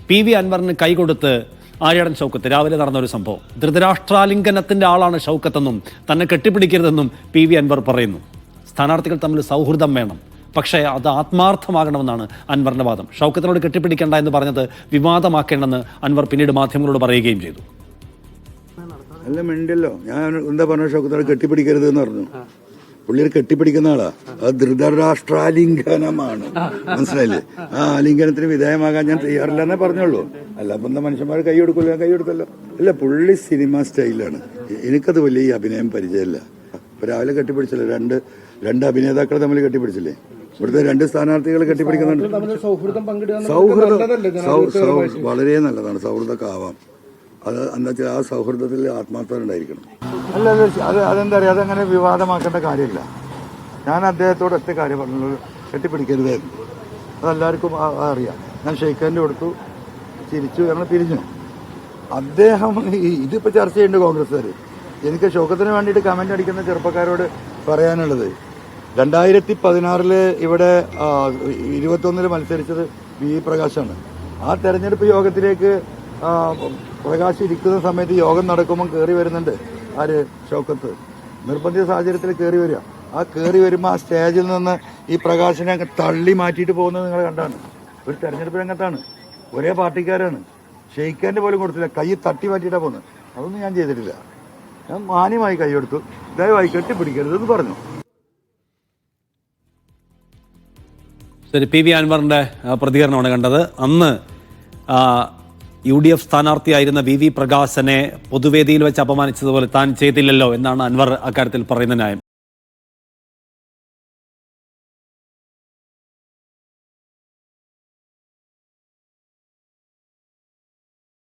P V അൻവറിന് കൈകൊടുത്ത് ആര്യാടൻ ഷൗക്കത്ത് രാവിലെ നടന്നൊരു സംഭവം. ധൃതരാഷ്ട്രാലിംഗനത്തിന്റെ ആളാണ് ഷൗക്കത്തെന്നും തന്നെ കെട്ടിപ്പിടിക്കരുതെന്നും പി വി അൻവർ പറയുന്നു. സ്ഥാനാർത്ഥികൾ തമ്മിൽ സൗഹൃദം വേണം, പക്ഷേ അത് ആത്മാർത്ഥമാകണമെന്നാണ് അൻവറിന്റെ വാദം. ഷൗക്കത്തിനോട് കെട്ടിപ്പിടിക്കേണ്ട എന്ന് പറഞ്ഞത് വിവാദമാക്കേണ്ടെന്ന് അൻവർ പിന്നീട് മാധ്യമങ്ങളോട് പറയുകയും ചെയ്തു. അല്ല മിണ്ടല്ലോ, ഞാൻ എന്താ പറഞ്ഞ ഷൗക്കത്തിനോട് കെട്ടിപ്പിടിക്കരുത് എന്ന് പറഞ്ഞു. പുള്ളിയെ കെട്ടിപ്പിടിക്കുന്ന ആളാ. അത് ധൃതരാഷ്ട്രാലിംഗനമാണ്, മനസ്സിലായില്ലേ? ആ ആലിംഗനത്തിന് വിധേയമാകാൻ ഞാൻ തയ്യാറില്ലെന്നേ പറഞ്ഞോളൂ. അല്ല അപ്പൊ എന്താ മനുഷ്യന്മാർ കൈ കൊടുക്കുമല്ലോ, ഞാൻ കൈ കൊടുക്കല്ലോ. ഇല്ല, പുള്ളി സിനിമ സ്റ്റൈലാണ്. എനിക്കത് വലിയ ഈ അഭിനയം പരിചയമില്ല. ഇപ്പൊ രാവിലെ കെട്ടിപ്പിടിച്ചല്ലോ, രണ്ട് അഭിനേതാക്കൾ തമ്മിൽ കെട്ടിപ്പിടിച്ചില്ലേ? ഇവിടുത്തെ രണ്ട് സ്ഥാനാർത്ഥികൾ കെട്ടിപ്പിടിക്കുന്നുണ്ട്. സൗഹൃദം വളരെ നല്ലതാണ്. സൗഹൃദമൊക്കെ ആവാം. അത് എന്താ വെച്ചാൽ ആ സൗഹൃദത്തിൽ ആത്മാർത്ഥത ഉണ്ടായിരിക്കണം. അല്ല അതെന്താ പറയുക, അതങ്ങനെ വിവാദമാക്കേണ്ട കാര്യമില്ല. ഞാൻ അദ്ദേഹത്തോട് ഒറ്റ കാര്യം പറഞ്ഞുള്ളൂ, കെട്ടിപ്പിടിക്കരുതായിരുന്നു. അതെല്ലാവർക്കും അറിയാം. ഞാൻ ഷെയ്ക്ക് ഹാൻഡ് കൊടുത്തു, ചിരിച്ചു, ഞങ്ങൾ പിരിഞ്ഞു. അദ്ദേഹം ഇതിപ്പോൾ ചർച്ച ചെയ്യുന്നുണ്ട് കോൺഗ്രസ്സുകാർ. എനിക്ക് ഷൗക്കത്തിന് വേണ്ടിയിട്ട് കമന്റ് അടിക്കുന്ന ചെറുപ്പക്കാരോട് പറയാനുള്ളത്, 2016 ഇവിടെ 21 മത്സരിച്ചത് വി പ്രകാശാണ്. ആ തെരഞ്ഞെടുപ്പ് യോഗത്തിലേക്ക് പ്രകാശ് ഇരിക്കുന്ന സമയത്ത് യോഗം നടക്കുമ്പോൾ കയറി വരുന്നുണ്ട് ആര്? ഷൗക്കത്ത്. നിർബന്ധിത സാഹചര്യത്തിൽ കയറി വരിക. ആ കയറി വരുമ്പോൾ ആ സ്റ്റേജിൽ നിന്ന് ഈ പ്രകാശിനെ തള്ളി മാറ്റിയിട്ട് പോകുന്നത് നിങ്ങൾ കണ്ടാണ്. ഒരു തെരഞ്ഞെടുപ്പ് രംഗത്താണ്, ഒരേ പാർട്ടിക്കാരാണ്. ഷെയ്ക്കാൻ്റെ പോലും കൊടുത്തില്ല, കൈ തട്ടി മാറ്റിയിട്ടാണ് പോകുന്നത്. അതൊന്നും ഞാൻ ചെയ്തിട്ടില്ല. ഞാൻ മാന്യമായി കൈ കൊടുത്തു, ദയവായി കെട്ടിപ്പിടിക്കരുതെന്ന് പറഞ്ഞു. ശരി, പി വി അൻവറിന്റെ പ്രതികരണമാണ് കണ്ടത്. അന്ന് UDF സ്ഥാനാർത്ഥിയായിരുന്ന വി പ്രകാശനെ പൊതുവേദിയിൽ വെച്ച് അപമാനിച്ചതുപോലെ താൻ ചെയ്തില്ലല്ലോ എന്നാണ് അൻവർ അക്കാര്യത്തിൽ പറയുന്ന ന്യായം.